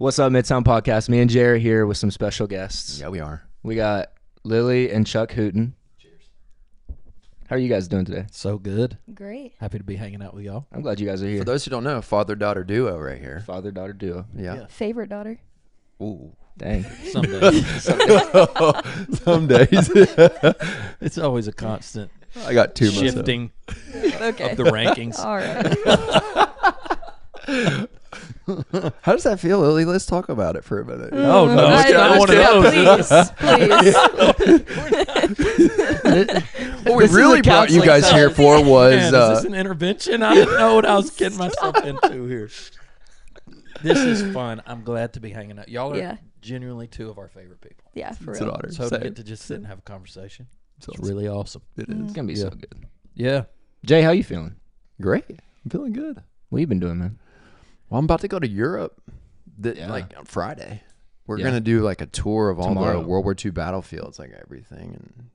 What's up, Midtown Podcast? Me and Jay are here with some special guests. Yeah, we are. We got Lily and Chuck Hooten. Cheers. How are you guys doing today? So good. Great. Happy to be hanging out with y'all. I'm glad you guys are here. For those who don't know, father-daughter duo right here. Father-daughter duo. Yeah. Favorite daughter. Ooh. Dang. Some days. Some days. It's always a constant I got two shifting Okay. of the rankings. All right. How does that feel, Lily? Let's talk about it for a minute. Oh, no. I'm just kidding, I'm just Please. What we This is really a brought you counseling guys here session. for was Man, is this an intervention? I didn't know what I was getting myself into here. This is fun. I'm glad to be hanging out. Y'all are Yeah. genuinely two of our favorite people. Yeah, for it's an real. honor. So to Same. get to just sit and have a conversation, So it's really awesome. it is. It's going to be Yeah. so good. Yeah. Jay, how you feeling? Great. I'm feeling good. What you been doing, man? Well, I'm about to go to Europe Yeah. like on Friday. We're Yeah. going to do like a tour of all Tomorrow. the World War II battlefields, like everything. And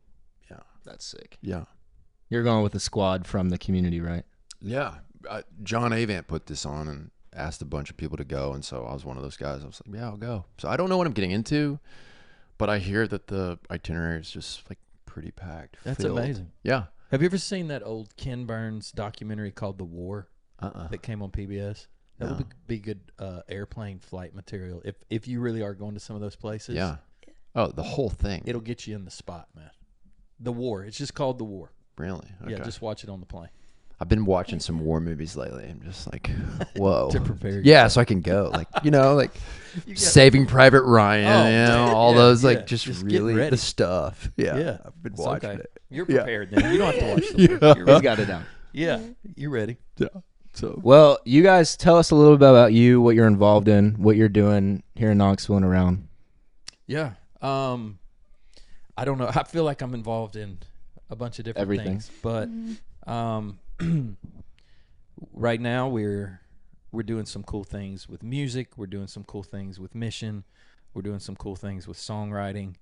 That's sick. yeah. You're going with a squad from the community, right? Yeah. John Avant put this on and asked a bunch of people to go. And so I was one of those guys. I was like, yeah, I'll go. So I don't know what I'm getting into, but I hear that the itinerary is just like pretty packed. That's filled. amazing. Yeah. Have you ever seen that old Ken Burns documentary called The War that came on PBS? That would be good airplane flight material. If you really are going to some of those places, Yeah. Oh, the whole thing. it'll get you in the spot, man. The War. It's just called The War. Really? Okay. Yeah, just watch it on the plane. I've been watching some war movies lately. I'm just like, whoa. To prepare Yeah, so I can go. Like, like Saving Private Ryan, all yeah, those, like, yeah. just Just get really ready. the stuff. Yeah. Yeah. I've been It's watching okay. it. You're Yeah. prepared then. You don't have to watch the War. Yeah. You're He's ready. got it down. Yeah, you're ready. Yeah. So, Well, you guys tell us a little bit about you, what you're involved in, what you're doing here in Knoxville and around. Yeah. I don't know. I feel like I'm involved in a bunch of different Everything. things, but right now we're doing some cool things with music. We're doing some cool things with mission. We're doing some cool things with songwriting.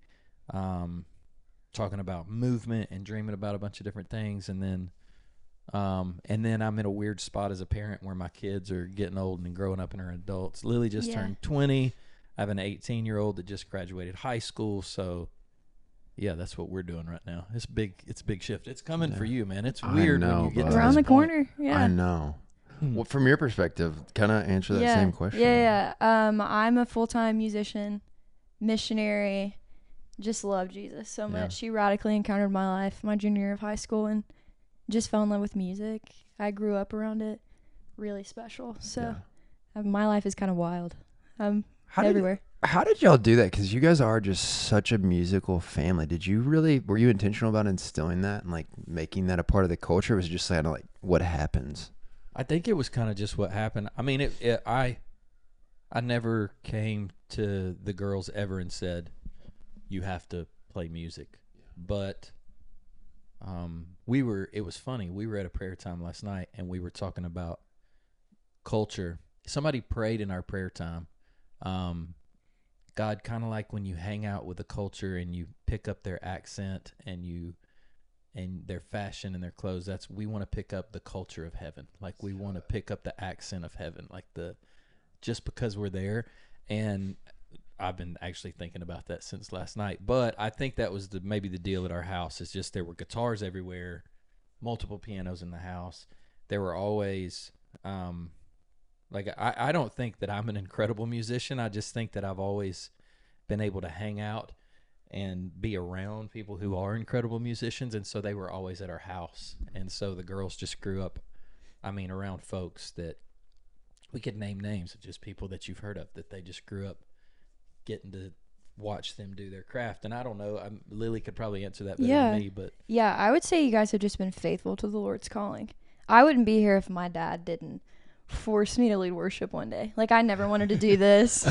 Talking about movement and dreaming about a bunch of different things, and then I'm in a weird spot as a parent where my kids are getting old and growing up and are adults. Lily just turned 20. I have an 18-year-old that just graduated high school, so yeah, that's what we're doing right now. It's big shift. It's coming for you, man. It's I weird know, when you get bud. to Around this the point. corner. Yeah. I know. Well, from your perspective, kind of answer that same question. Yeah. I'm a full-time musician, missionary. Just love Jesus so much. Yeah. He radically encountered my life my junior year of high school and just fell in love with music. I grew up around it. Really special. So my life is kind of wild. I'm everywhere. How did y'all do that? Because you guys are just such a musical family. Were you intentional about instilling that and like making that a part of the culture? Or was it just kind of like what happens? I think it was kind of just what happened. I mean, I never came to the girls ever and said, you have to play music. But it was funny. We were at a prayer time last night and we were talking about culture. Somebody prayed in our prayer time. God, kind of like when you hang out with a culture and you pick up their accent and their fashion and their clothes, we want to pick up the culture of heaven. Like we want to pick up the accent of heaven, like just because we're there. And I've been actually thinking about that since last night, but I think that was maybe the deal at our house. Is just there were guitars everywhere, multiple pianos in the house. There were always, I don't think that I'm an incredible musician. I just think that I've always been able to hang out and be around people who are incredible musicians. And so they were always at our house. And so the girls just grew up, around folks that we could name names of just people that you've heard of that they just grew up getting to watch them do their craft. And I don't know, Lily could probably answer that better than me, but Yeah, I would say you guys have just been faithful to the Lord's calling. I wouldn't be here if my dad didn't force me to lead worship one day. Like, I never wanted to do this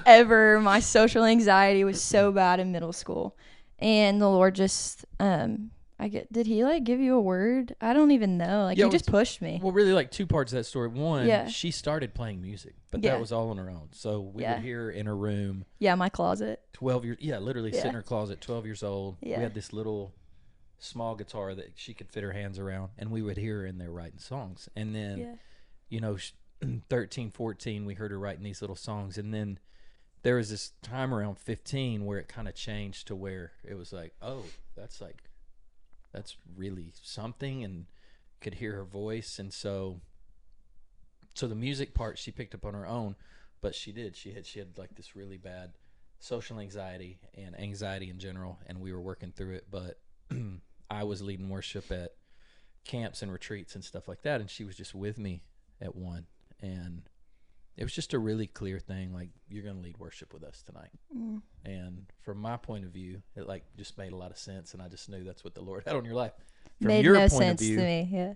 ever. My social anxiety was so bad in middle school. And the Lord just, did he like give you a word? I don't even know. Like, Yeah, he just pushed me. well, really like two parts of that story. One, Yeah. she started playing music, but Yeah. that was all on her own. So we Yeah. would hear her in her room, Yeah, my closet. 12 years, literally sit Yeah. in her closet, 12 years old. Yeah. We had this little small guitar that she could fit her hands around, and we would hear her in there writing songs. And then, Yeah. 13, 14, we heard her writing these little songs. And then there was this time around 15 where it kind of changed to where it was like, oh, that's really something, and could hear her voice. And so the music part she picked up on her own, but she had like this really bad social anxiety and anxiety in general, and we were working through it. But I was leading worship at camps and retreats and stuff like that, and she was just with me at one, and it was just a really clear thing, like, you're going to lead worship with us tonight. And from my point of view, it like just made a lot of sense, and I just knew that's what the Lord had on your life. From Made your no point sense of view, to me. Yeah,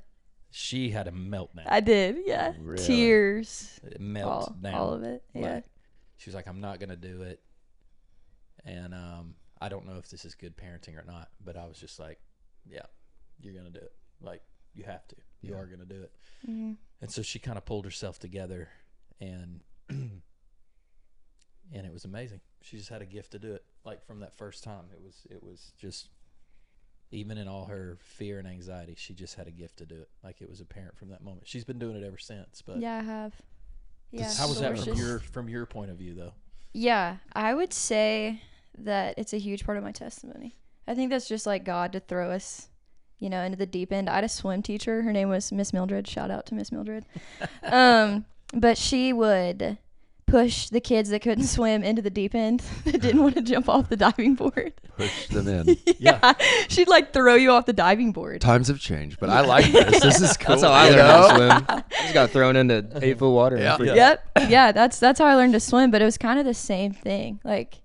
she had a meltdown. I did. Yeah, Really? tears, Meltdown. all of it. Yeah. Like, she was like, I'm not going to do it. And I don't know if this is good parenting or not, but I was just like, yeah, you're going to do it. Like, you have to. You are going to do it. Mm-hmm. And so she kind of pulled herself together, and it was amazing. She just had a gift to do it. Like, from that first time, it was just, even in all her fear and anxiety, she just had a gift to do it. Like, it was apparent from that moment. She's been doing it ever since. But Yeah, I have. Yeah. how was so that it's from just- your point of view, though? Yeah, I would say that it's a huge part of my testimony. I think that's just like God to throw us, into the deep end. I had a swim teacher. Her name was Miss Mildred. Shout out to Miss Mildred. But she would push the kids that couldn't swim into the deep end that didn't want to jump off the diving board. Push them in. Yeah. She'd like throw you off the diving board. Times have changed, but I like this. This is cool. That's how I you learned know? to swim. I just got thrown into 8-foot water. and Yeah. freaked out. Yep. Yeah, that's how I learned to swim, but it was kind of the same thing. Like,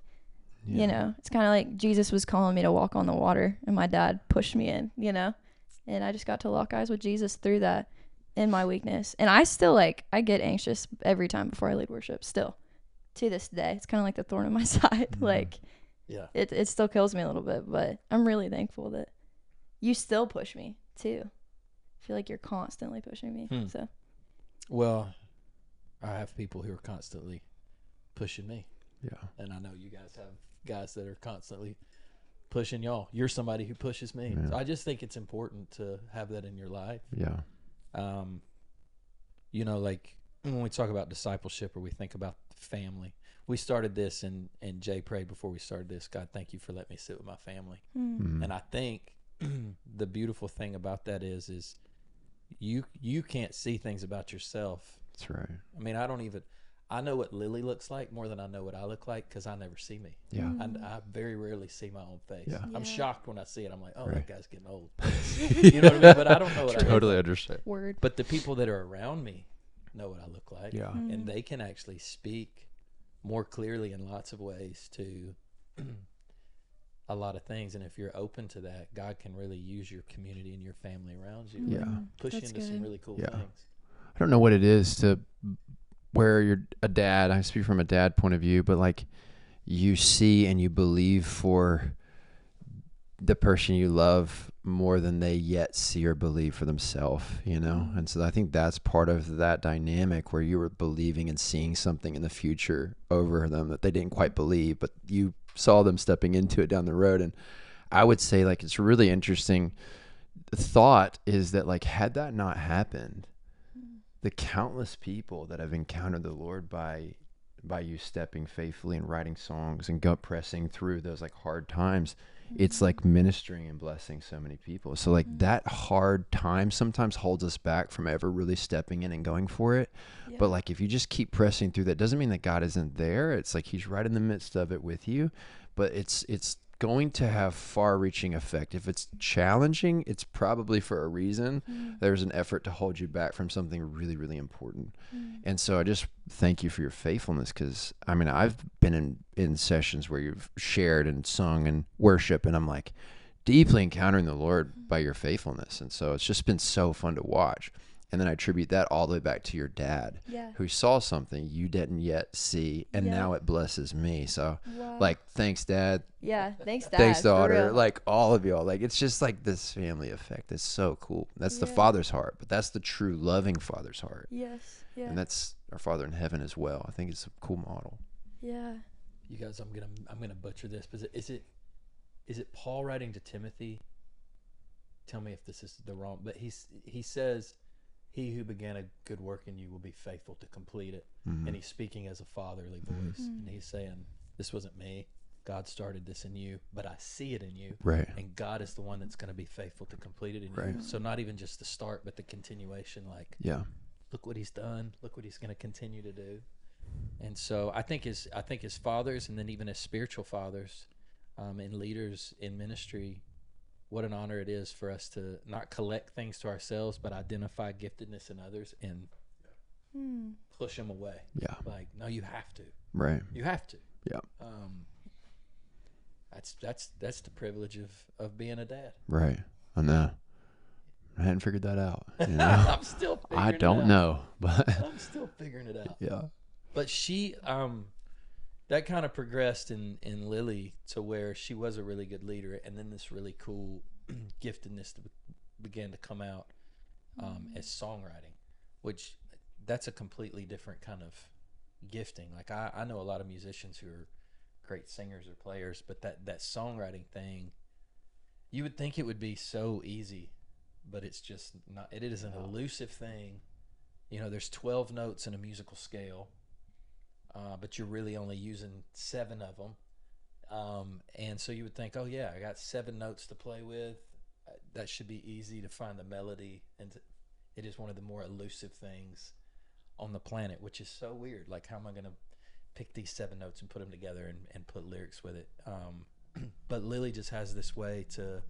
it's kind of like Jesus was calling me to walk on the water, and my dad pushed me in, and I just got to lock eyes with Jesus through that in my weakness. And I still I get anxious every time before I lead worship still to this day. It's kind of like the thorn in my side. Like, Yeah. it still kills me a little bit, but I'm really thankful that you still push me too. I feel like you're constantly pushing me. So Well, I have people who are constantly pushing me. Yeah. And I know you guys have guys that are constantly pushing y'all. You're somebody who pushes me. Yeah. So I just think it's important to have that in your life. Yeah. Like when we talk about discipleship or we think about family, we started this and Jay prayed before we started this, God, thank you for letting me sit with my family. And I think the beautiful thing about that is you can't see things about yourself. That's right. I mean, I know what Lily looks like more than I know what I look like because I never see me. Yeah. I very rarely see my own face. Yeah. I'm Yeah. shocked when I see it. I'm like, oh, Right. that guy's getting old. You know what I mean? But I don't know what I look Totally like. understand. word. But the people that are around me know what I look like. Yeah. And they can actually speak more clearly in lots of ways to a lot of things. And if you're open to that, God can really use your community and your family around you. Yeah. and push you That's into some good. really cool Yeah. things. I don't know what it is to where you're a dad. I speak from a dad point of view, but like you see and you believe for the person you love more than they yet see or believe for themselves, And so I think that's part of that dynamic where you were believing and seeing something in the future over them that they didn't quite believe, but you saw them stepping into it down the road. And I would say like it's really interesting. The thought is that like had that not happened, the countless people that have encountered the Lord by you stepping faithfully and writing songs and pressing through those like hard times, it's like ministering and blessing so many people. So like that hard time sometimes holds us back from ever really stepping in and going for it. Yeah. But like if you just keep pressing through, that doesn't mean that God isn't there. It's like he's right in the midst of it with you, but it's going to have far-reaching effect. If it's challenging, it's probably for a reason. There's an effort to hold you back from something really, really important. And so I just thank you for your faithfulness, because I mean, I've been in sessions where you've shared and sung and worship, and I'm like deeply encountering the Lord by your faithfulness. And so it's just been so fun to watch. And then I attribute that all the way back to your dad, who saw something you didn't yet see, and now it blesses me. So, like, thanks, Dad. Yeah, thanks, Dad. Thanks, for daughter. real. Like, all of y'all. Like, it's just like this family effect. It's so cool. That's the Father's heart, but that's the true loving Father's heart. Yes. Yeah. And that's our Father in heaven as well. I think it's a cool model. Yeah. You guys, I'm gonna butcher this, but is it Paul writing to Timothy? Tell me if this is the wrong, but he says he who began a good work in you will be faithful to complete it. Mhm. And he's speaking as a fatherly voice. And he's saying, this wasn't me. God started this in you, but I see it in you. Right. And God is the one that's going to be faithful to complete it in Right. you. So not even just the start, but the continuation. Like, Yeah. look what he's done. Look what he's going to continue to do. And so I think his fathers, and then even as spiritual fathers and leaders in ministry, what an honor it is for us to not collect things to ourselves, but identify giftedness in others and push them away. Yeah. Like, no, you have to. Right. You have to. Yeah. That's the privilege of being a dad. Right. I know. I hadn't figured that out. You know? I'm still figuring I it don't out. know, but I'm still figuring it out. yeah. But she, that kind of progressed in Lily to where she was a really good leader, and then this really cool giftedness began to come out as songwriting, which that's a completely different kind of gifting. Like I know a lot of musicians who are great singers or players, but that songwriting thing, you would think it would be so easy, but it's just not. It is an elusive thing. You know, there's 12 notes in a musical scale. But you're really only using 7 of them. And so you would think, oh, yeah, I got 7 notes to play with. That should be easy to find the melody. And it is one of the more elusive things on the planet, which is so weird. Like, how am I going to pick these 7 notes and put them together and put lyrics with it? But Lily just has this way to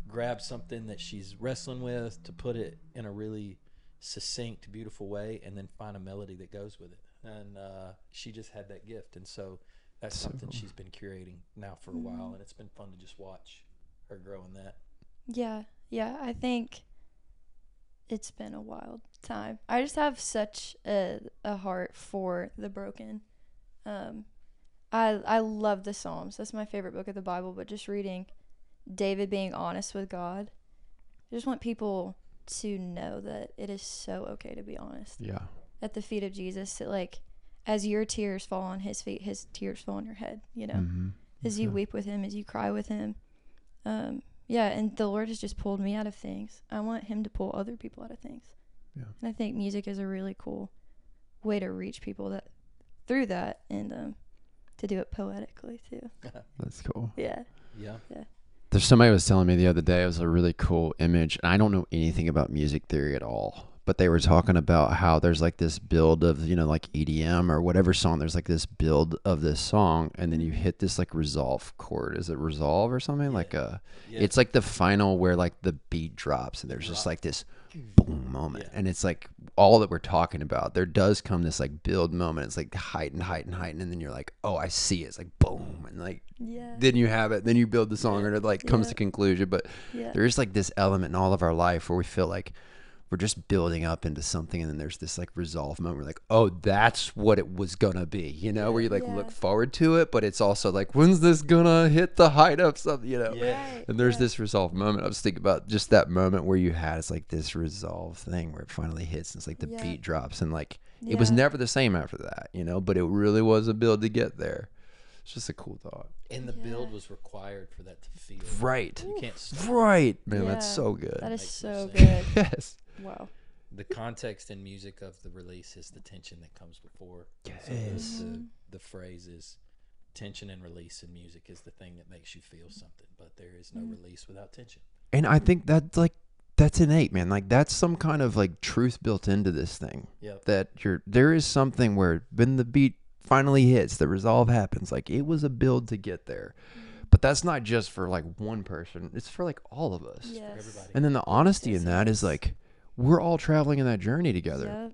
grab something that she's wrestling with, to put it in a really succinct, beautiful way, and then find a melody that goes with it. And she just had that gift, and so that's something she's been curating now for a while, and it's been fun to just watch her grow in that. Yeah, I think it's been a wild time. I just have such a heart for the broken. I love the Psalms. That's my favorite book of the Bible, but just reading David being honest with God, I just want people to know that it is so okay to be honest. Yeah. At the feet of Jesus, that like as your tears fall on his feet, his tears fall on your head, you know. Mm-hmm. As you weep with him, as you cry with him. Yeah, and the Lord has just pulled me out of things. I want him to pull other people out of things. Yeah. And I think music is a really cool way to reach people that through that, and to do it poetically too. That's cool. Yeah. There's somebody was telling me the other day, it was a really cool image. And I don't know anything about music theory at all, but they were talking about how there's like this build of, you know, like EDM or whatever song. There's like this build of this song, and then you hit this like resolve chord. Is it resolve or something? Yeah. Like Yeah. it's like the final where like the beat drops, and there's just like this boom moment. Yeah. And it's like all that we're talking about. There does come this like build moment. It's like heighten, and then you're like, oh, I see it. It's like boom, and like Yeah. then you have it. Then you build the song, and it like comes Yeah. to conclusion. But Yeah. there is like this element in all of our life where we feel like we're just building up into something, and then there's this like resolve moment. We're like, oh, that's what it was gonna be, you know, where you like Yeah. look forward to it, but it's also like, when's this gonna hit the height of something, you know? Yeah. Right. And there's Yeah. this resolve moment. I was thinking about just that moment where you had, it's like this resolve thing where it finally hits, and it's like the Yeah. beat drops, and like it was Yeah. never the same after that, you know, but it really was a build to get there. It's just a cool thought. And the build Yeah. was required for that to feel. Right. You can't stop. Right. Man, that's Yeah. so good. That is Makes so no good. sense. Yes. Wow. The context and music of the release is the tension that comes before. So Yes. the phrase is tension and release in music is the thing that makes you feel something, but there is no release without tension. And I think that's like, that's innate, man. Like that's some kind of like truth built into this thing. Yep. That there is something where when the beat finally hits, the resolve happens. Like it was a build to get there. But that's not just for like one person. It's for like all of us. Yes. Everybody. And then the honesty Yes, in that is yes. like, we're all traveling in that journey together. Yep.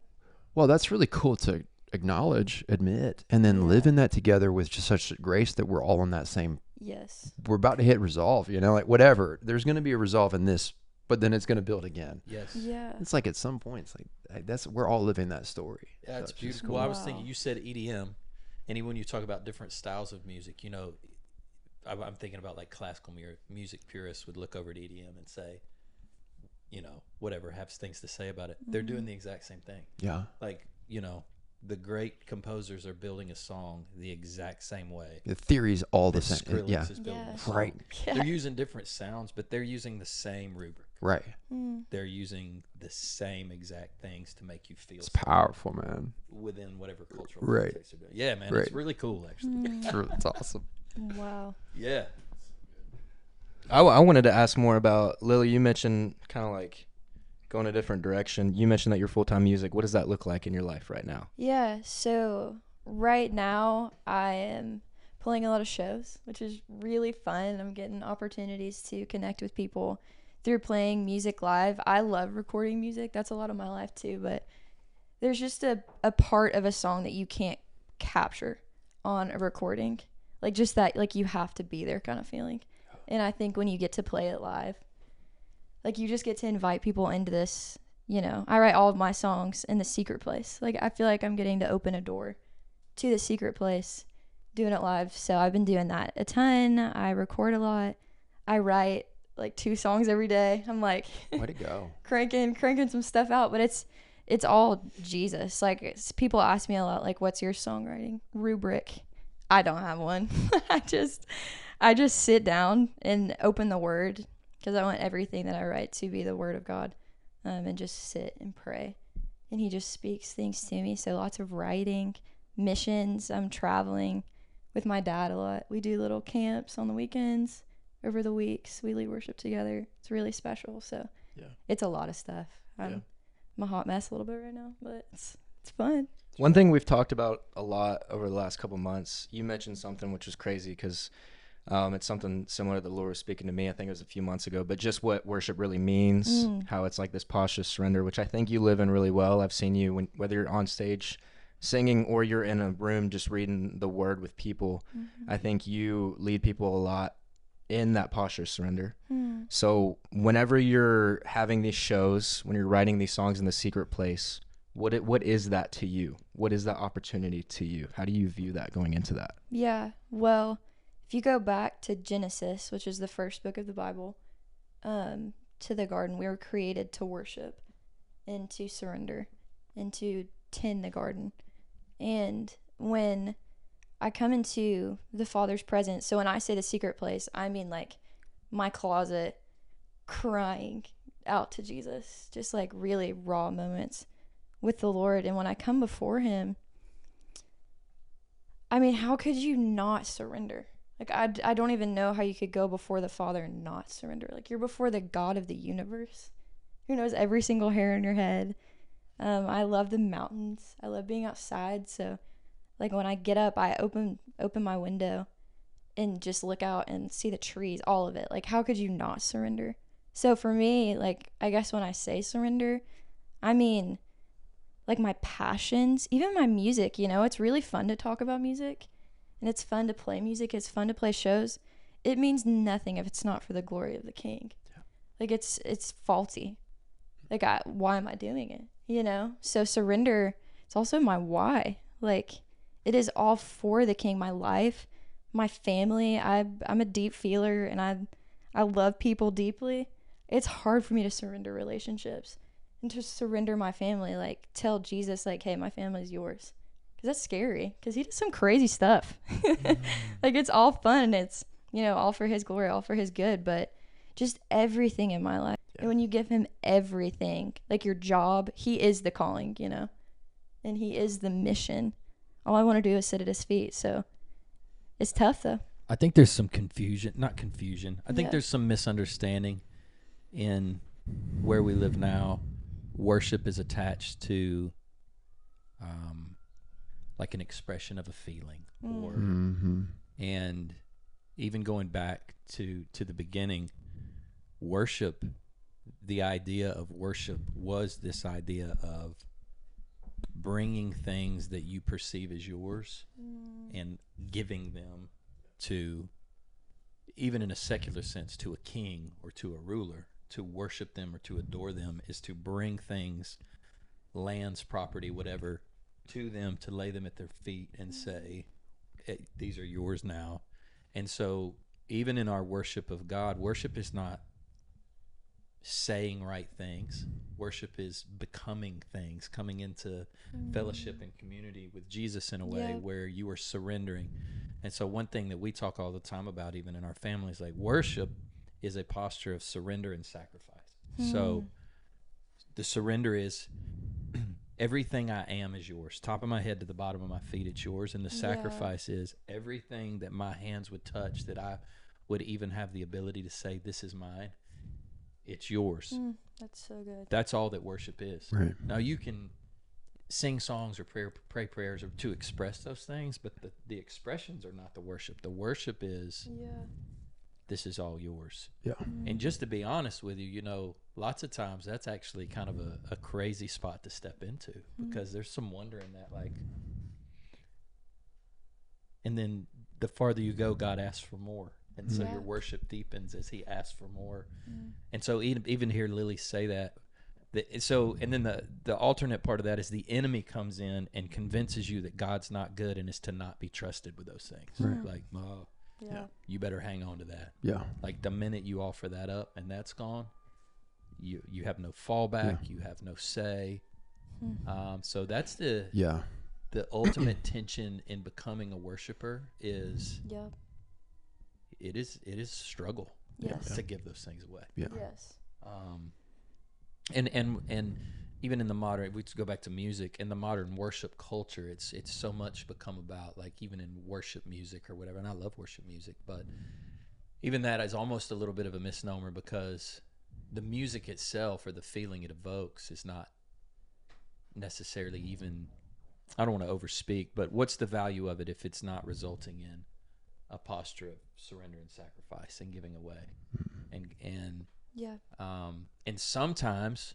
Well, that's really cool to acknowledge, admit, and then live in that together with just such grace that we're all in that same, Yes. we're about to hit resolve, you know, like whatever. There's going to be a resolve in this, but then it's going to build again. Yes. Yeah. It's like at some point, it's like, that's, we're all living that story. Yeah, So it's just beautiful. cool. Well, I was Wow. thinking, you said EDM, and even when you talk about different styles of music, you know, I'm thinking about like classical music purists would look over at EDM and say, you know, whatever, have things to say about it. They're doing the exact same thing. Yeah. Like, you know, the great composers are building a song the exact same way. The theory's all the that same. Skrillex Yeah. is building Yeah. a song. Right. Yeah. They're using different sounds, but they're using the same rubric. Right. They're using the same exact things to make you feel It's something powerful, man. within whatever cultural Right. context they're doing. Yeah, man, Right. it's really cool, actually. It's awesome. Wow. Yeah. I wanted to ask more about Lily. You mentioned kind of like going a different direction. You mentioned that you're full-time music. What does that look like in your life right now? Yeah, so right now I am playing a lot of shows, which is really fun. I'm getting opportunities to connect with people through playing music live. I love recording music. That's a lot of my life too, but there's just a part of a song that you can't capture on a recording. Like just that, like you have to be there kind of feeling. And I think when you get to play it live, like you just get to invite people into this, you know, I write all of my songs in the secret place. Like I feel like I'm getting to open a door to the secret place, doing it live. So I've been doing that a ton. I record a lot. I write like 2 songs every day. I'm like Way to go. cranking some stuff out, but it's all Jesus. Like people ask me a lot, like, what's your songwriting rubric? I don't have one. I just sit down and open the word, because I want everything that I write to be the word of God, and just sit and pray, and he just speaks things to me. So lots of writing, missions. I'm traveling with my dad a lot. We do little camps on the weekends. Over the weeks, we lead worship together. It's really special. So Yeah. it's a lot of stuff. I'm a hot mess a little bit right now, but it's fun. One thing we've talked about a lot over the last couple months, you mentioned something which was crazy because it's something similar that the Lord was speaking to me. I think it was a few months ago, but just what worship really means, how it's like this posture surrender, which I think you live in really well. I've seen you whether you're on stage singing or you're in a room just reading the word with people. I think you lead people a lot in that posture surrender. So whenever you're having these shows, when you're writing these songs in the secret place, what is that to you? What is that opportunity to you? How do you view that going into that? Yeah, well, if you go back to Genesis, which is the first book of the Bible, to the garden, we were created to worship and to surrender and to tend the garden. And when I come into the Father's presence, so when I say the secret place, I mean like my closet, crying out to Jesus, just like really raw moments with the Lord. And when I come before him, I mean, how could you not surrender? Like, I don't even know how you could go before the Father and not surrender. Like, you're before the God of the universe who knows every single hair in your head. I love the mountains. I love being outside. So, like, when I get up, I open my window and just look out and see the trees, all of it. Like, how could you not surrender? So, for me, like, I guess when I say surrender, I mean, like, my passions, even my music, you know, it's really fun to talk about music. And it's fun to play music. It's fun to play shows. It means nothing if it's not for the glory of the King. Yeah. Like, it's faulty. Like, why am I doing it? You know? So surrender, it's also my why. Like, it is all for the King. My life, my family. I'm a deep feeler, and I love people deeply. It's hard for me to surrender relationships and to surrender my family. Like, tell Jesus, like, hey, my family's yours. Because that's scary, because he does some crazy stuff. Like, it's all fun. It's, you know, all for his glory, all for his good, but just everything in my life. Yeah. And when you give him everything, like your job, he is the calling, you know, and he is the mission. All I want to do is sit at his feet. So it's tough, though. I think there's some not confusion. I think there's some misunderstanding in where we live now. Worship is attached to like an expression of a feeling, or and even going back to the beginning, worship, the idea of worship was this idea of bringing things that you perceive as yours and giving them to, even in a secular sense, to a king or to a ruler. To worship them or to adore them is to bring things, lands, property, whatever, to them, to lay them at their feet and say, hey, these are yours now. And so even in our worship of God, worship is not saying right things. Worship is becoming things, coming into fellowship and community with Jesus in a way where you are surrendering. And so one thing that we talk all the time about, even in our families, like worship is a posture of surrender and sacrifice. So the surrender is everything I am is yours. Top of my head to the bottom of my feet, it's yours. And the sacrifice is everything that my hands would touch, that I would even have the ability to say, this is mine. It's yours. That's so good. That's all that worship is. Right. Now you can sing songs or pray prayers to express those things, but the expressions are not the worship. The worship is, this is all yours. Yeah. And just to be honest with you, you know, lots of times that's actually kind of a crazy spot to step into, because there's some wonder in that, like, and then the farther you go, God asks for more. And so your worship deepens as he asks for more. And so even hear Lily say that. So, and then the alternate part of that is the enemy comes in and convinces you that God's not good and is to not be trusted with those things. Right. Like, oh, you better hang on to that. Yeah. Like the minute you offer that up and that's gone, you have no fallback. You have no say. So that's the ultimate tension in becoming a worshiper is it is a struggle to give those things away. Yeah. Yes. And even in the modern, we go back to music, in the modern worship culture, it's so much become about, like, even in worship music or whatever, and I love worship music, but even that is almost a little bit of a misnomer, because the music itself or the feeling it evokes is not necessarily even, I don't want to overspeak, but what's the value of it if it's not resulting in a posture of surrender and sacrifice and giving away? And sometimes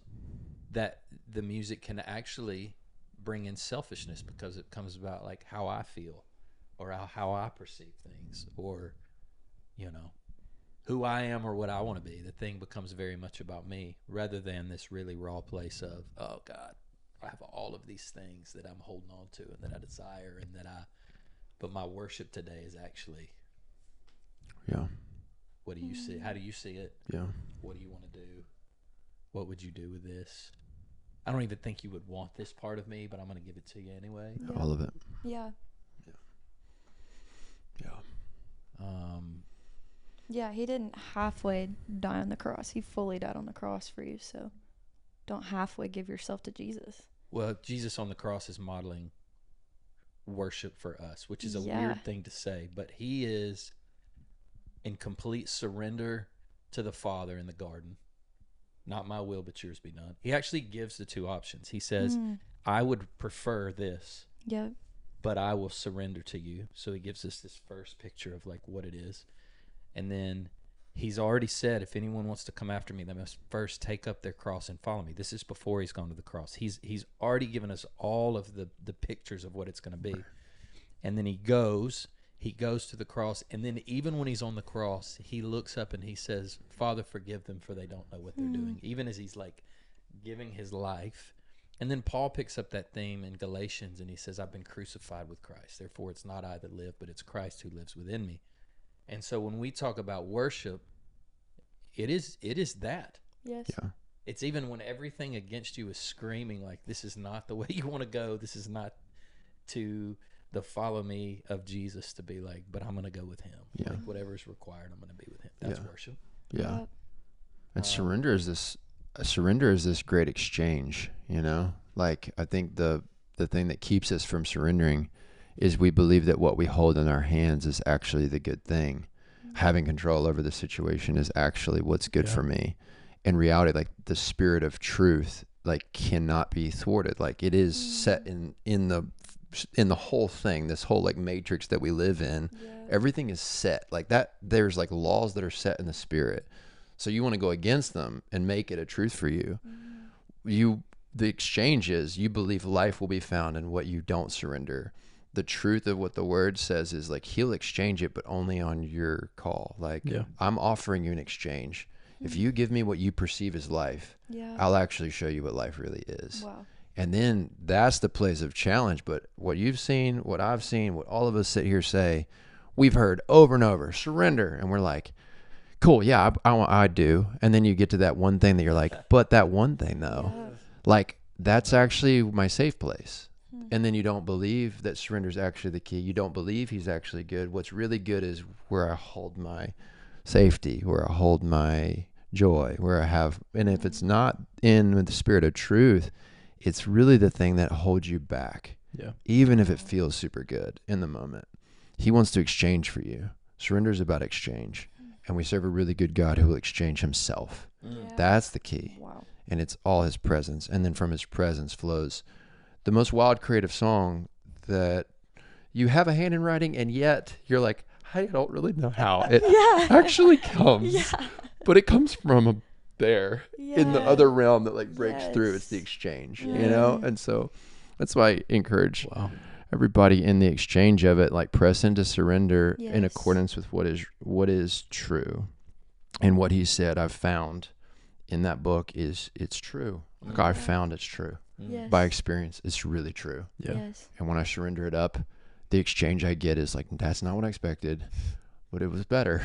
that the music can actually bring in selfishness, because it comes about like how I feel or how I perceive things, or, you know, who I am or what I want to be. The thing becomes very much about me, rather than this really raw place of, oh God, I have all of these things that I'm holding on to and that I desire and that but my worship today is actually, what do you see? How do you see it? Yeah. What do you want to do? What would you do with this? I don't even think you would want this part of me, but I'm going to give it to you anyway. Yeah. All of it. Yeah. Yeah, he didn't halfway die on the cross. He fully died on the cross for you, so don't halfway give yourself to Jesus. Well, Jesus on the cross is modeling worship for us, which is a weird thing to say, but he is in complete surrender to the Father in the garden. Not my will, but yours be done. He actually gives the two options. He says, I would prefer this, but I will surrender to you. So he gives us this first picture of like what it is. And then he's already said, if anyone wants to come after me, they must first take up their cross and follow me. This is before he's gone to the cross. He's already given us all of the pictures of what it's going to be. And then he goes to the cross. And then even when he's on the cross, he looks up and he says, Father, forgive them, for they don't know what they're doing. Even as he's like giving his life. And then Paul picks up that theme in Galatians and he says, I've been crucified with Christ. Therefore, it's not I that live, but it's Christ who lives within me. And so when we talk about worship, it is that. Yes. Yeah. It's even when everything against you is screaming like, this is not the way you want to go. This is not to the follow me of Jesus, to be like, but I'm going to go with him. Yeah. Like whatever is required, I'm going to be with him. That's worship. Yeah. And surrender is this great exchange, you know? Like, I think the thing that keeps us from surrendering is we believe that what we hold in our hands is actually the good thing. Having control over the situation is actually what's good for me. In reality, like, the spirit of truth, like, cannot be thwarted. Like, it is set in the whole thing, this whole like matrix that we live in. Everything is set like that. There's like laws that are set in the spirit. So you want to go against them and make it a truth for you. The exchange is, you believe life will be found in what you don't surrender. The truth of what the word says is like, he'll exchange it, but only on your call. Like, I'm offering you an exchange. If you give me what you perceive as life, I'll actually show you what life really is. Wow. And then that's the place of challenge. But what you've seen, what I've seen, what all of us sit here say, we've heard over and over, surrender. And we're like, cool, yeah, I do. And then you get to that one thing that you're like, but that one thing though, like, that's actually my safe place. And then you don't believe that surrender is actually the key. You don't believe he's actually good. What's really good is where I hold my safety, where I hold my joy, where I have, and if it's not in with the spirit of truth, it's really the thing that holds you back. Yeah. Even if it feels super good in the moment. He wants to exchange for you. Surrender is about exchange. And we serve a really good God who will exchange himself. Yeah. That's the key. Wow. And it's all his presence. And then from his presence flows the most wild creative song that you have a hand in writing, and yet you're like, I don't really know how it actually comes. Yeah. But it comes from there in the Yeah. other realm that like breaks through. It's the Yes. exchange, Yeah. you know? And so that's why I encourage Wow. everybody in the exchange of it, like press into surrender in Yes. accordance with what is true. And what he said, I've found in that book is it's true. Like I found it's true. Yes. By experience, it's really true. Yeah. Yes. And when I surrender it up, the exchange I get is like, that's not what I expected, but it was better.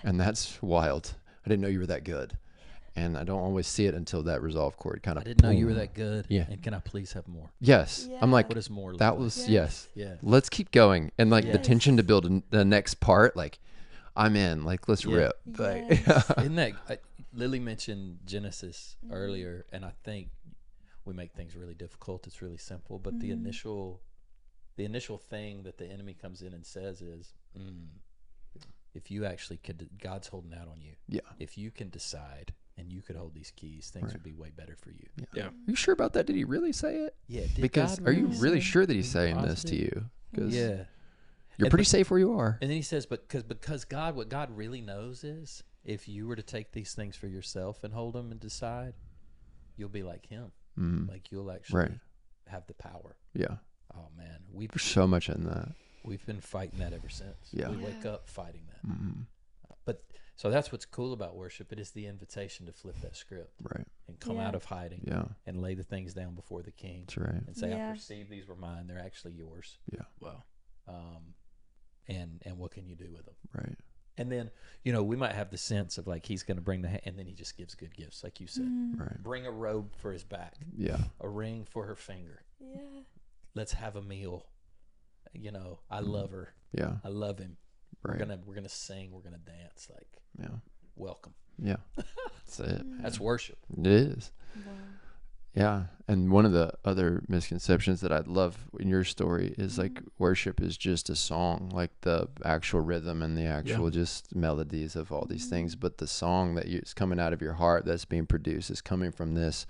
And that's wild. I didn't know you were that good. And I don't always see it until that resolve chord kind I of. didn't know you were that good. Yeah. And can I please have more? Yes. I'm Yeah. like, What is more? that look was, like? yes. Yeah. Let's keep going. And like the Yes. tension to build the next part, like I'm in, like, let's Yeah. rip. Like, Yes. Isn't that Lily mentioned Genesis earlier, and I think we make things really difficult. It's really simple, but the initial thing that the enemy comes in and says is, if you actually could, God's holding out on you. yeah. If you can decide and you could hold these keys, things would be way better for you. Yeah. Are you sure about that? Did he really say it? Yeah. Did Because God are you really say sure that he's something saying this to positive? you? Because Yeah. you're And pretty but- safe where you are. And then he says, because God, what God really knows is if you were to take these things for yourself and hold them and decide, you'll be like him. Mhm. Like you'll actually Right. have the power. Yeah. Oh man, we've There's so much in that. been fighting that ever since. Yeah. We wake up fighting that. Mhm. But so that's what's cool about worship. It is the invitation to flip that script Right. and come Yeah. out of hiding Yeah. and lay the things down before the King That's right. and say, Yeah. I perceive these were mine. They're actually yours. Yeah. Wow. And what can you do with them? Right. And then, we might have the sense of like he's going to bring and then he just gives good gifts, like you said. Right. Bring a robe for his back, Yeah. a ring for her finger. Yeah. Let's have a meal. I love her. Yeah. I love him. Right. We're gonna sing. We're gonna dance. Like Yeah. welcome. Yeah. That's it. That's worship. It is. Wow. Yeah. And one of the other misconceptions that I love in your story is like worship is just a song, like the actual rhythm and the actual just melodies of all these things. But the song that is coming out of your heart that's being produced is coming from this.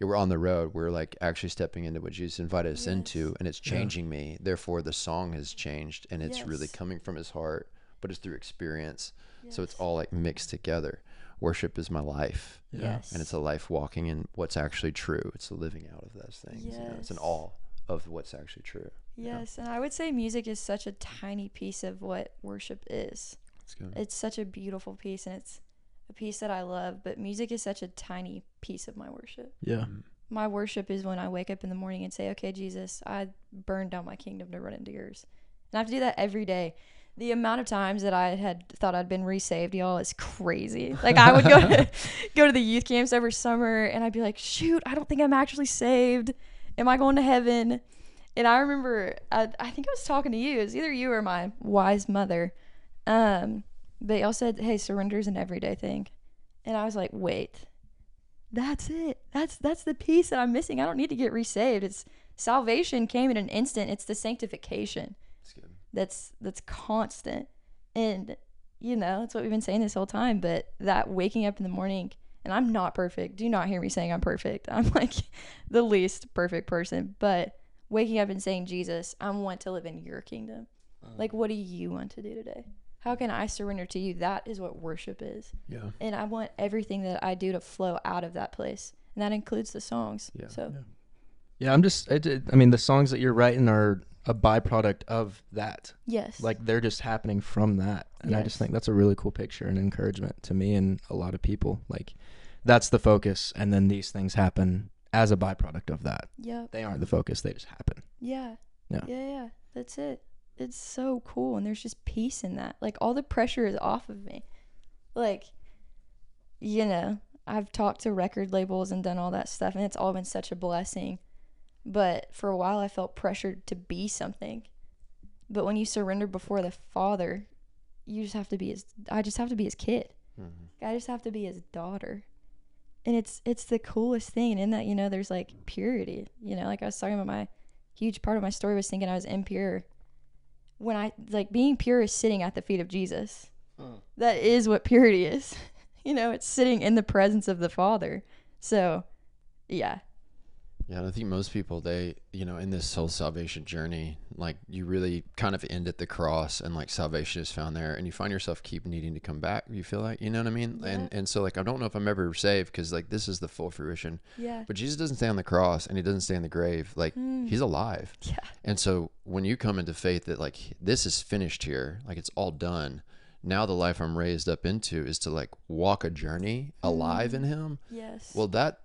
We're on the road. We're like actually stepping into what Jesus invited us into, and it's changing me. Therefore, the song has changed, and it's really Yes. coming from his heart, but it's through experience. So it's Yes. all like mixed together. Worship is my life. Yes. And it's a life walking in what's actually true. It's a living out of those things. It's an Yes. all of what's actually true. Yes, and I would say music is such a tiny piece of what worship is. That's good. It's such a beautiful piece, and it's a piece that I love, but music is such a tiny piece of my worship. Yeah. My worship is when I wake up in the morning and say, okay, Jesus, I burned down my kingdom to run into yours. And I have to do that every day. The amount of times that I had thought I'd been resaved, y'all, is crazy. Like I would go to the youth camps every summer, and I'd be like, shoot, I don't think I'm actually saved. Am I going to heaven? And I remember, I think I was talking to you. It was either you or my wise mother. But y'all said, hey, surrender is an everyday thing. And I was like, wait, that's it. That's the piece that I'm missing. I don't need to get resaved. It's salvation came in an instant. It's the sanctification That's good. that's constant. And that's what we've been saying this whole time. But that waking up in the morning, and I'm not perfect. Do not hear me saying I'm perfect. I'm like the least perfect person. But waking up and saying, Jesus, I want to live in your kingdom. Like, what do you want to do today? How can I surrender to you? That is what worship is. Yeah. And I want everything that I do to flow out of that place. And that includes the songs. Yeah. So, Yeah. I mean, the songs that you're writing are a byproduct of that. yes. Like they're just happening from that. And I just Yes. think that's a really cool picture and encouragement to me and a lot of people. Like that's the focus. And then these things happen as a byproduct of that. Yep. They aren't the focus. They just happen. Yeah. Yeah. Yeah. That's it. It's so cool. And there's just peace in that. Like all the pressure is off of me. Like, I've talked to record labels and done all that stuff, and it's all been such a blessing. But for a while I felt pressured to be something. But when you surrender before the Father, I just have to be his kid. I just have to be his daughter. And it's the coolest thing. And in that, you know, there's like purity, you know, like I was talking about, my huge part of my story was thinking I was impure. When I, like, being pure is sitting at the feet of Jesus. That is what purity is. You know, it's sitting in the presence of the Father. So, yeah. Yeah, and I think most people, they, you know, in this whole salvation journey, like, you really kind of end at the cross, and like salvation is found there, and you find yourself keep needing to come back. You feel like, you know what I mean? Yeah. And so, like, I don't know if I'm ever saved, because like this is the full fruition. Yeah. But Jesus doesn't stay on the cross, and he doesn't stay in the grave. Like, he's alive. Yeah. And so when you come into faith that like this is finished here, like it's all done. Now the life I'm raised up into is to like walk a journey alive in him. Yes. Well, that's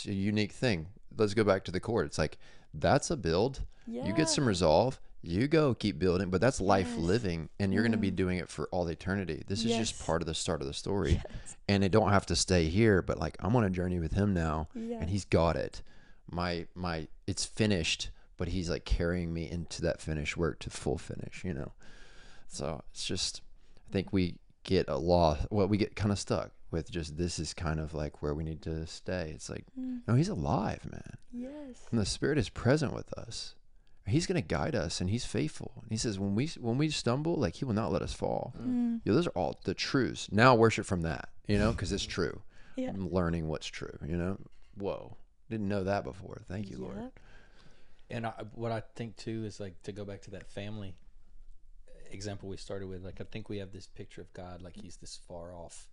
a unique thing. Let's go back to the chord. It's like, that's a build. Yeah. You get some resolve. You go keep building, but that's life Yes. living, and you're going to be doing it for all eternity. This is just Yes. part of the start of the story. Yes. And it don't have to stay here, but like, I'm on a journey with him now, Yeah. and he's got it. It's finished, but he's like carrying me into that finished work to full finish, you know? So it's just, I think we get we get kind of stuck with just, this is kind of like where we need to stay. It's like, no, he's alive, man. Yes. And the Spirit is present with us. He's going to guide us, and he's faithful. And he says, when we stumble, like, he will not let us fall. Yeah, those are all the truths. Now worship from that, you know, because it's true. Yeah. I'm learning what's true, you know? Whoa. Didn't know that before. Thank you, Lord. Yep. And what I think too is, like, to go back to that family example we started with, like, I think we have this picture of God like he's this far off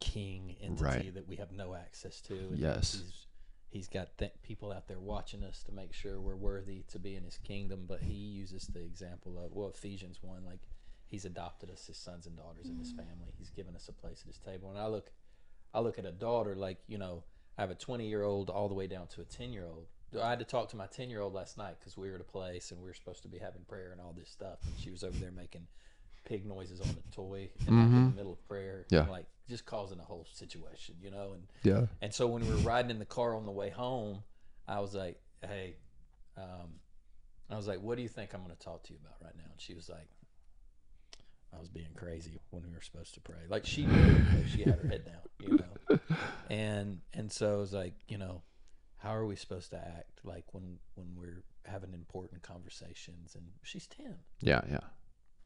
king entity Right. that we have no access to. And Yes. he's got people out there watching us to make sure we're worthy to be in his kingdom. But he uses the example of, well, Ephesians 1, like, he's adopted us as sons and daughters in his family. He's given us a place at his table. And I look at a daughter, like, you know, I have a 20-year-old all the way down to a 10-year-old. I had to talk to my 10-year-old last night because we were at a place and we were supposed to be having prayer and all this stuff, and she was over there making pig noises on the toy and like, in the middle of prayer, Yeah. and, like, just causing a whole situation, you know. And Yeah. and so when we were riding in the car on the way home, I was like, hey, what do you think I'm going to talk to you about right now? And she was like, I was being crazy when we were supposed to pray. Like, she knew, like, she had her head down, you know. And so I was like, you know, how are we supposed to act, like, when we're having important conversations? And she's 10. Yeah. Yeah.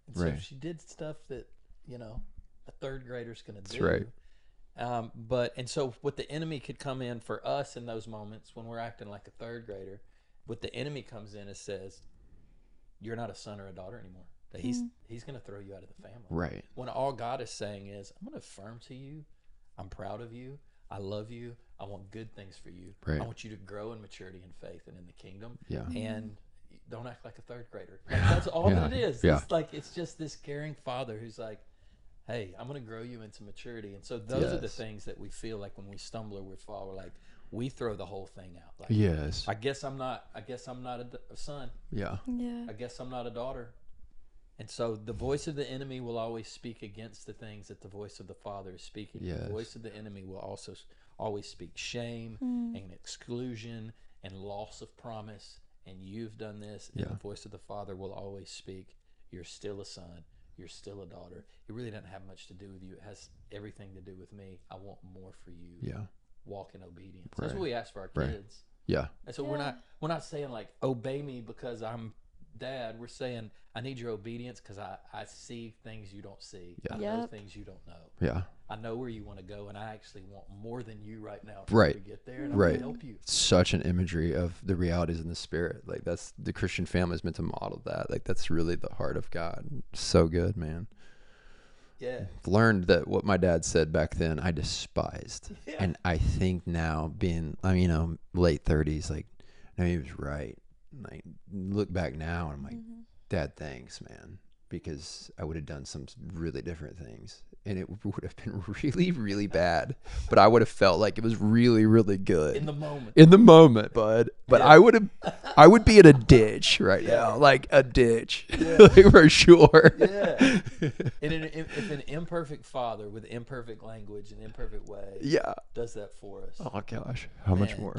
And so Right. she did stuff that, you know, a third grader's going to do. That's right. And so what the enemy could come in for us in those moments when we're acting like a third grader, what the enemy comes in and says, you're not a son or a daughter anymore. That he's going to throw you out of the family. Right. When all God is saying is, I'm going to affirm to you, I'm proud of you, I love you, I want good things for you. Right. I want you to grow in maturity and faith and in the kingdom. Yeah. And don't act like a third grader. Like, that's all that it is. Yeah. It's like, it's just this caring father who's like, hey, I'm going to grow you into maturity. And so those are the things that we feel like when we stumble or we fall, we're like, we throw the whole thing out. Like, Yes. I guess I'm not a son. Yeah. Yeah. I guess I'm not a daughter. And so the voice of the enemy will always speak against the things that the voice of the Father is speaking. Yes. The voice of the enemy will also always speak shame and exclusion and loss of promise. And you've done this. And the voice of the Father will always speak, you're still a son. You're still a daughter. It really doesn't have much to do with you. It has everything to do with me. I want more for you. Yeah. Walk in obedience. Right. That's what we ask for our Right. kids. Yeah. And so we're not saying, like, obey me because I'm dad. We're saying, I need your obedience because I see things you don't see. Yeah. I know Yep. things you don't know. Yeah. I know where you want to go, and I actually want more than you right now Right. to get there, and I'm Right. going to help you. Such an imagery of the realities in the Spirit. Like, that's the Christian family is meant to model that. Like, that's really the heart of God. So good, man. Yeah. Learned that what my dad said back then I despised. Yeah. And I think now, being, I mean, you know, late 30s, like, no, he was right. Like, look back now and I'm like, Dad, thanks, man, because I would have done some really different things, and it would have been really, really bad, but I would have felt like it was really, really good In the moment. bud. But I would be in a ditch right now, like a ditch, like, for sure. Yeah. And if an imperfect father with imperfect language and imperfect way Yeah. does that for us, Oh gosh, how much man, more?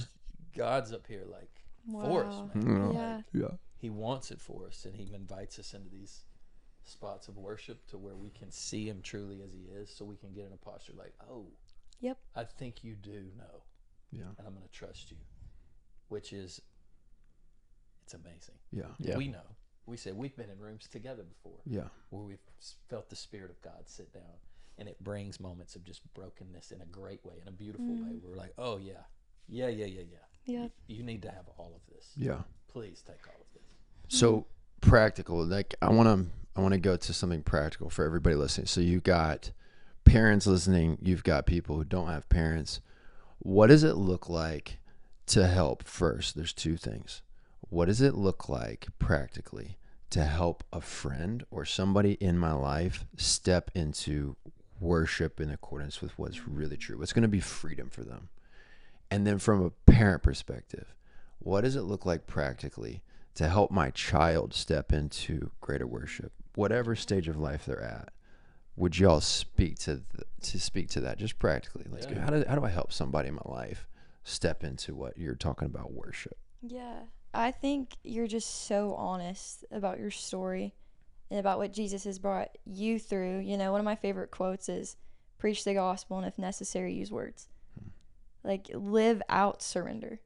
God's up here, like, for us, Wow. man. Yeah. Yeah. He wants it for us, and he invites us into these spots of worship to where we can see him truly as he is, so we can get in a posture like, oh, Yep. I think you do know, Yeah. and I'm going to trust you, which is, it's amazing. Yeah. We know. We said we've been in rooms together before Yeah. where we've felt the Spirit of God sit down, and it brings moments of just brokenness in a great way, in a beautiful way. We're like, oh, yeah. Yep. You need to have all of this. Yeah. Please take all of this. So practical, like I want to go to something practical for everybody listening. So you got parents listening, you've got people who don't have parents. What does it look like to help first? There's two things. What does it look like practically to help a friend or somebody in my life step into worship in accordance with what's really true? What's going to be freedom for them? And then from a parent perspective, what does it look like practically to help my child step into greater worship, whatever stage of life they're at? Would y'all speak to that just practically? Like, Yeah. how do I help somebody in my life step into what you're talking about, worship? Yeah. I think you're just so honest about your story and about what Jesus has brought you through. You know, one of my favorite quotes is, preach the gospel and if necessary, use words. Like, live out surrender.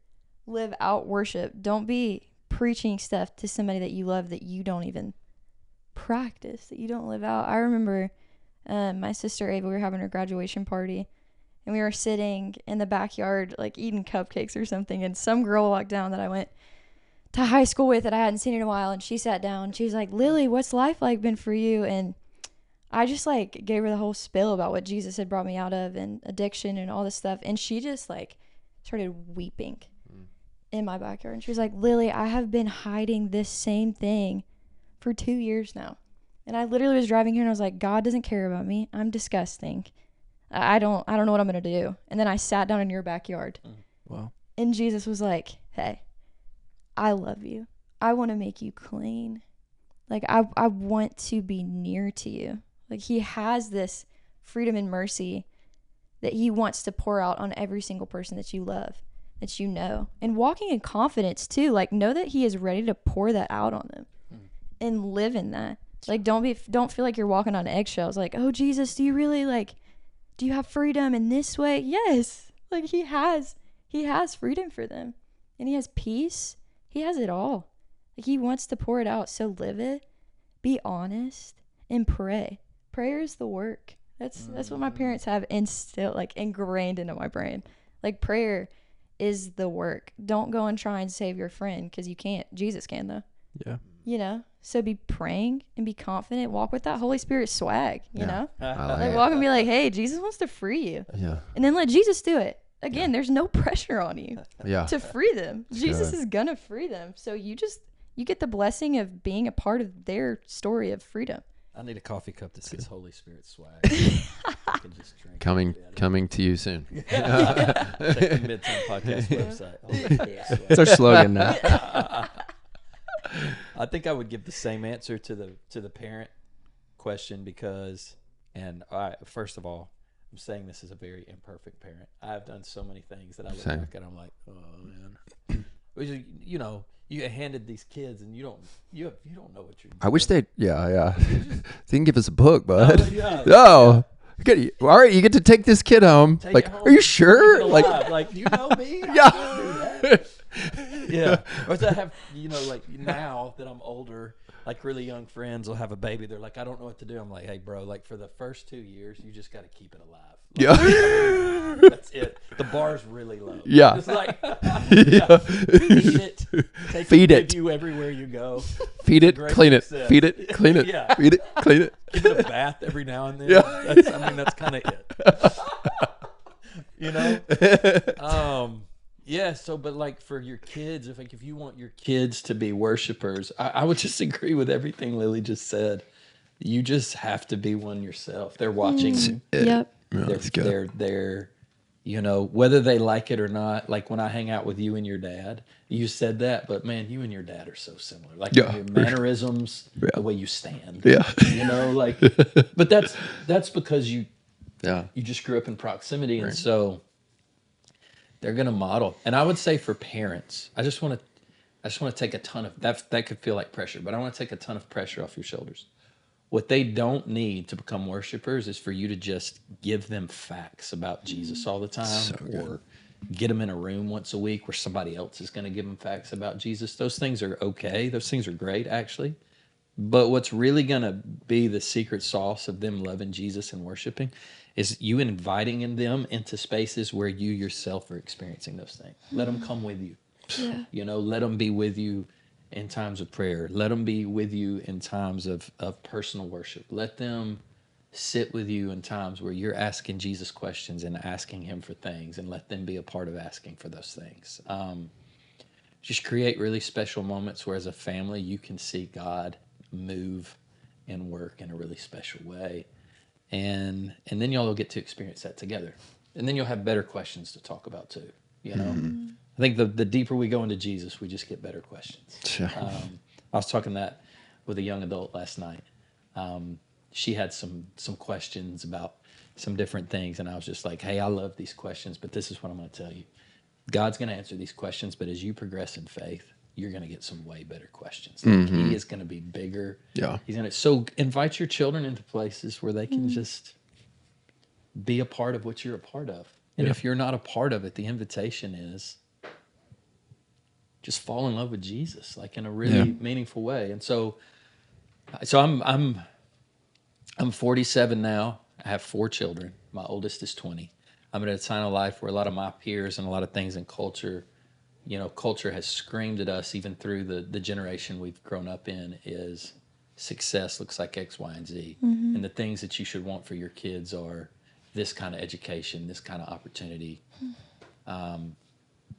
Live out worship. Don't be preaching stuff to somebody that you love that you don't even practice, that you don't live out. I remember my sister Ava, we were having her graduation party, and we were sitting in the backyard, like, eating cupcakes or something, and some girl walked down that I went to high school with that I hadn't seen in a while, and she sat down. She was like, Lily, what's life like been for you? And I just, like, gave her the whole spill about what Jesus had brought me out of and addiction and all this stuff. And she just, like, started weeping in my backyard. And she was like, Lily, I have been hiding this same thing for 2 years now. And I literally was driving here and I was like, God doesn't care about me. I'm disgusting. I don't know what I'm going to do. And then I sat down in your backyard. Wow. And Jesus was like, hey, I love you. I want to make you clean. Like, I want to be near to you. Like, he has this freedom and mercy that he wants to pour out on every single person that you love, that you know. And walking in confidence, too. Like, know that he is ready to pour that out on them and live in that. Like, don't feel like you're walking on eggshells. Like, oh, Jesus, do you have freedom in this way? Yes. Like, he has freedom for them. And he has peace. He has it all. Like, he wants to pour it out. So live it. Be honest and pray. Prayer is the work. That's what my parents have ingrained into my brain. Like, prayer is the work. Don't go and try and save your friend, because you can't. Jesus can, though. Yeah. You know? So be praying and be confident. Walk with that Holy Spirit swag, you know? I Like, walk and be like, hey, Jesus wants to free you. Yeah. And then let Jesus do it. Again, there's no pressure on you Yeah. to free them. Jesus good. is going to free them. So you get the blessing of being a part of their story of freedom. I need a coffee cup that says Holy Spirit swag. I can just drink Coming to you soon. Check the Midtown Podcast website. Holy Spirit swag. It's our slogan now. I think I would give the same answer to the parent question because, first of all, I'm saying this as a very imperfect parent. I have done so many things that I look Same. back and I'm like, oh man, Which is, you know, you get handed these kids and you don't know what you're doing. I wish they, yeah. They can give us a book, bud. Oh, yeah. No. Okay, all right, you get to take this kid home. Take Like, it home. are you sure? Keep it Like, alive. Like, you know me? I Yeah. can't do that. Yeah. Or to have, you know, like now that I'm older, like really young friends will have a baby. They're like, I don't know what to do. I'm like, hey, bro, like for the first 2 years, you just got to keep it alive. Like, yeah. that's it. The bar's really low. Yeah. It's like, Yeah. feed it. Take Feed it it. with you everywhere you go. Feed it, Great clean it. success. Feed it, clean it. Yeah. Feed it, clean it. Give it a bath every now and then. Yeah. That's kind of it. You know? Yeah, so but like for your kids, if you want your kids to be worshipers, I would just agree with everything Lily just said. You just have to be one yourself. They're watching. Yep. Yeah, that's good. They're you know, whether they like it or not. Like when I hang out with you and your dad, you said that, but man, you and your dad are so similar. Like Yeah, your for mannerisms, Yeah. the way you stand. Yeah. You know, like, but that's because you just grew up in proximity, and so they're gonna model. And I would say for parents, I just want to take a ton of that could feel like pressure, but I want to take a ton of pressure off your shoulders. What they don't need to become worshipers is for you to just give them facts about Jesus all the time, or get them in a room once a week where somebody else is going to give them facts about Jesus. Those things are okay. Those things are great, actually. But what's really going to be the secret sauce of them loving Jesus and worshiping is you inviting them into spaces where you yourself are experiencing those things. Let them come with you. Yeah. Let them be with you in times of prayer. Let them be with you in times of personal worship. Let them sit with you in times where you're asking Jesus questions and asking him for things, and let them be a part of asking for those things. Just create really special moments where as a family you can see God move and work in a really special way. And then y'all will get to experience that together. And then you'll have better questions to talk about too, I think the deeper we go into Jesus, we just get better questions. I was talking that with a young adult last night. She had some questions about some different things, and I was just like, hey, I love these questions, but this is what I'm going to tell you. God's going to answer these questions, but as you progress in faith, you're going to get some way better questions. Like, he is going to be bigger. Yeah. So invite your children into places where they can just be a part of what you're a part of. And if you're not a part of it, the invitation is just fall in love with Jesus, like in a really meaningful way. And so I'm 47 now. I have 4 children. My oldest is 20. I'm at a time of life where a lot of my peers and a lot of things in culture, culture has screamed at us, even through the generation we've grown up in, is success looks like X, Y, and Z. And the things that you should want for your kids are this kind of education, this kind of opportunity.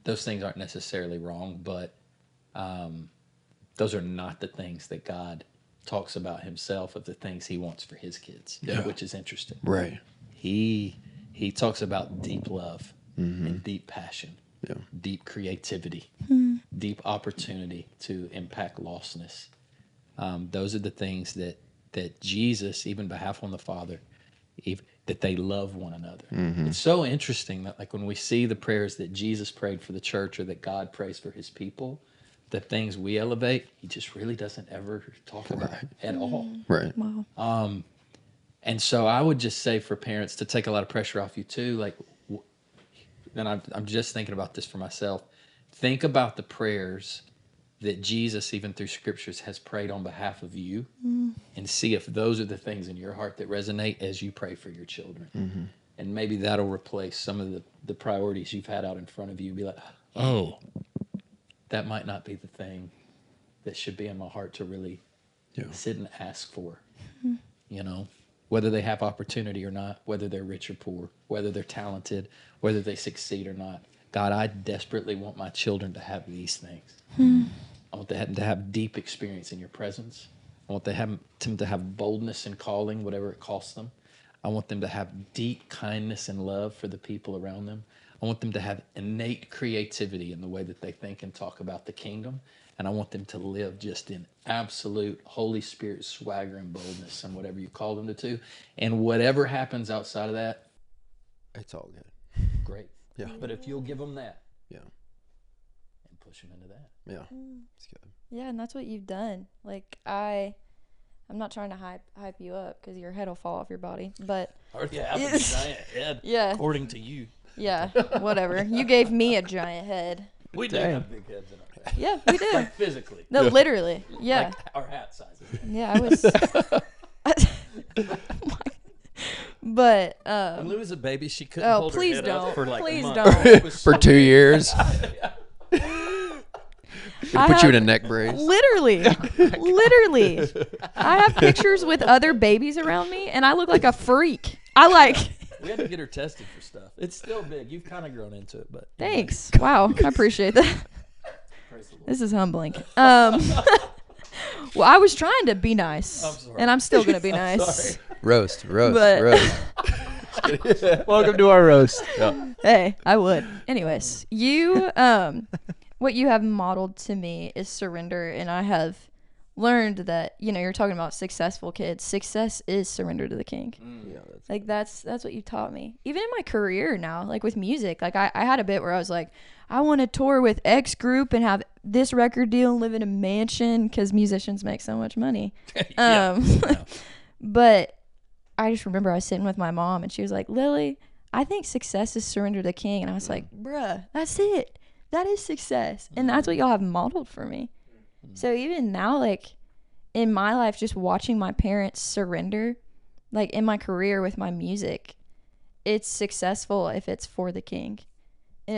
Those things aren't necessarily wrong, but those are not the things that God talks about himself of the things he wants for his kids, which is interesting. Right. He talks about deep love and deep passion, deep creativity, deep opportunity to impact lostness. Those are the things that Jesus, even behalf on the Father, that they love one another. It's so interesting that, like, when we see the prayers that Jesus prayed for the church or that God prays for his people, the things we elevate, he just really doesn't ever talk about at all. Right. Wow. And so I would just say for parents to take a lot of pressure off you too, like, and I'm just thinking about this for myself. Think about the prayers that Jesus, even through scriptures, has prayed on behalf of you, and see if those are the things in your heart that resonate as you pray for your children. And maybe that'll replace some of the priorities you've had out in front of you. Be like, oh, that might not be the thing that should be in my heart to really sit and ask for. Whether they have opportunity or not, whether they're rich or poor, whether they're talented, whether they succeed or not. God, I desperately want my children to have these things. I want them to have deep experience in your presence. I want them to have boldness in calling, whatever it costs them. I want them to have deep kindness and love for the people around them. I want them to have innate creativity in the way that they think and talk about the kingdom. And I want them to live just in absolute Holy Spirit swagger and boldness and whatever you call them to do. And whatever happens outside of that, it's all good. Great. Yeah. But if you'll give them that. Yeah. And push them into that. Yeah. It's good. Yeah, and that's what you've done. Like, I'm not trying to hype you up because your head will fall off your body. But I already have a giant head, according to you. Yeah, whatever. You gave me a giant head. We do have big heads in our head. Yeah, we do. Like physically. No, literally. Yeah. Like our hat sizes. Yeah, I was. But when Lou was a baby, she couldn't hold her head up for like please a month. Don't. For 2 years. Put you in a neck brace. Literally. I have pictures with other babies around me, and I look like a freak. We had to get her tested for stuff. It's still big. You've kind of grown into it, but thanks. Wow, I appreciate that. This is humbling. Well, I was trying to be nice, and I'm still gonna be nice. Roast. But Welcome to our roast. Yeah. Hey, I would. Anyways, you what you have modeled to me is surrender, and I have learned that, you're talking about successful kids. Success is surrender to the King. Yeah, that's what you taught me. Even in my career now, like with music, like I had a bit where I was like, I want to tour with X group and have this record deal and live in a mansion because musicians make so much money. But I just remember I was sitting with my mom and she was like, Lily, I think success is surrender to the king. And I was like, bruh, that's it. That is success. And that's what y'all have modeled for me. So even now, like in my life, just watching my parents surrender, like in my career with my music, it's successful if it's for the king and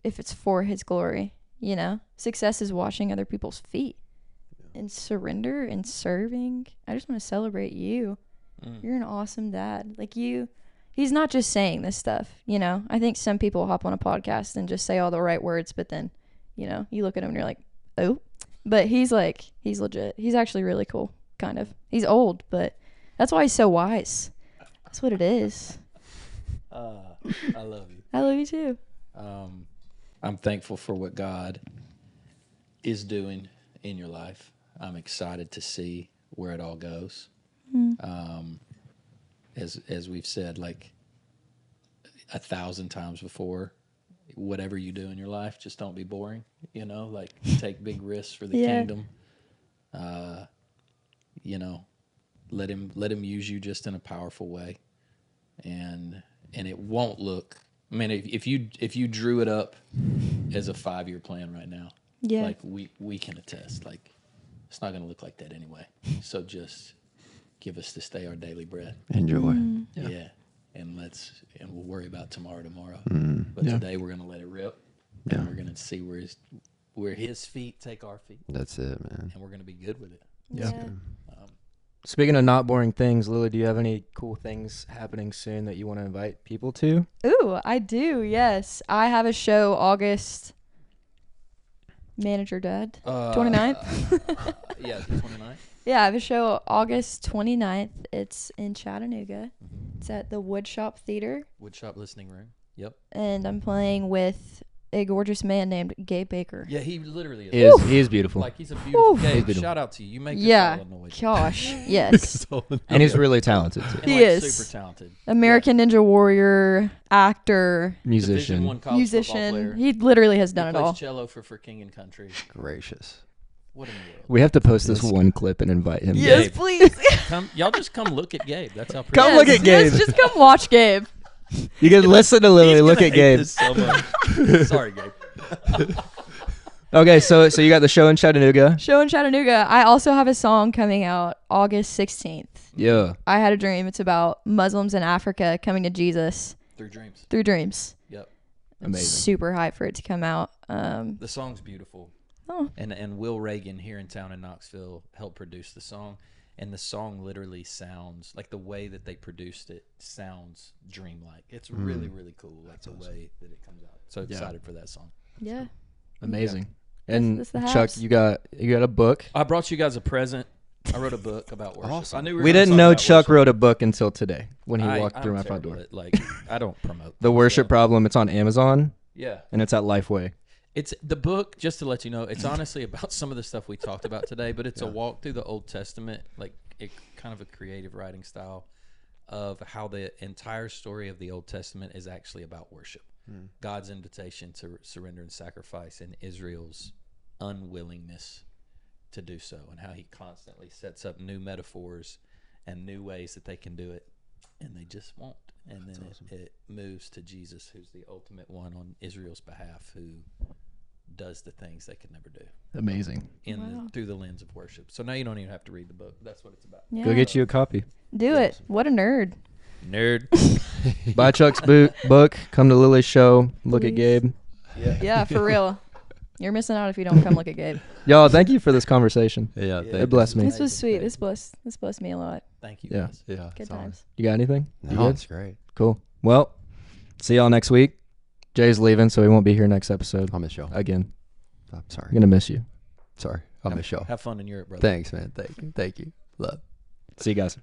if it's for his glory, you know. Success is washing other people's feet and surrender and serving. I just want to celebrate you. You're an awesome dad. Like he's not just saying this stuff, you know. I think some people hop on a podcast and just say all the right words, but then, you know, you look at him and you're like, oh. But he's legit. He's actually really cool, kind of. He's old, but that's why he's so wise. That's what it is. I love you. I love you too. I'm thankful for what God is doing in your life. I'm excited to see where it all goes. As we've said like 1,000 times before, whatever you do in your life, just don't be boring, you know, like take big risks for the kingdom. You know, let him use you just in a powerful way. And it won't look, I mean, if you drew it up as a 5-year plan right now, like we can attest, like it's not going to look like that anyway. So just give us this day our daily bread. Enjoy. Yeah. And we'll worry about tomorrow. But today we're going to let it rip. Yeah. And we're going to see where his feet take our feet. That's it, man. And we're going to be good with it. Yeah. Speaking of not boring things, Lily, do you have any cool things happening soon that you want to invite people to? Ooh, I do. Yes. I have a show August. Manager Dad. 29th. Yeah, the 29th. Yeah, I have a show August 29th. It's in Chattanooga. It's at the Woodshop Theater. Woodshop Listening Room. Yep. And I'm playing with a gorgeous man named Gabe Baker. Yeah, he literally is. He is beautiful. Like, he's a beautiful Gabe. He's beautiful. Shout out to you. You make this all a noise. Gosh, yes. And he's really talented too. And He like, is. super talented. American Ninja Warrior, actor, Division Musician. I college football musician. player. He literally has done He it plays all. cello for King and Country. Gracious. What in the world? We have to post this one clip and invite him. Yes, Gabe. please. Y'all just come look at Gabe. That's how. Come pretty look he at is. Gabe. Just come watch Gabe. You can listen to Lily. He's Look gonna at hate Gabe. this so much. Sorry, Gabe. Okay, so you got the show in Chattanooga. Show in Chattanooga. I also have a song coming out August 16th. Yeah. I Had a Dream. It's about Muslims in Africa coming to Jesus Through dreams. through dreams. Yep. Amazing. Super hyped for it to come out. The song's beautiful. Oh. And Will Reagan here in town in Knoxville helped produce the song. And the song literally sounds like the way that they produced it sounds dreamlike. It's really, really cool. Like the way that it comes out. So excited for that song. Yeah. Amazing. And That's the Chuck, house. you got a book. I brought you guys a present. I wrote a book about worship. Awesome. I knew We gonna didn't talk know about Chuck worship. wrote a book until today when he I'm walked through my front terrible door. at, like, I don't promote. The Worship so. Problem. It's on Amazon Yeah. and it's at Lifeway. It's the book, just to let you know, it's honestly about some of the stuff we talked about today, but it's a walk through the Old Testament, like kind of a creative writing style of how the entire story of the Old Testament is actually about worship. God's invitation to surrender and sacrifice and Israel's unwillingness to do so, and how he constantly sets up new metaphors and new ways that they can do it, and they just won't. And then it moves to Jesus, who's the ultimate one on Israel's behalf, who does the things they could never do Amazing. through the lens of worship. So now you don't even have to read the book. That's what it's about. Yeah. Go get you a copy. Do it. What a nerd. Nerd. Buy Chuck's book. Come to Lily's show. Look at Please. Gabe. Yeah, for real. You're missing out if you don't come look at Gabe. Y'all, thank you for this conversation. Yeah. It blessed me. This was sweet. This blessed me a lot. Thank you. Yeah. Guys. Yeah. Good times. You got anything? You No, good? it's great. Cool. Well, see y'all next week. Jay's leaving, so he won't be here next episode. I'll miss y'all. Again. I'm sorry. I'm going to miss you. Sorry. I'll miss y'all. Have fun in Europe, brother. Thanks, man. Thank you. Love. See you guys.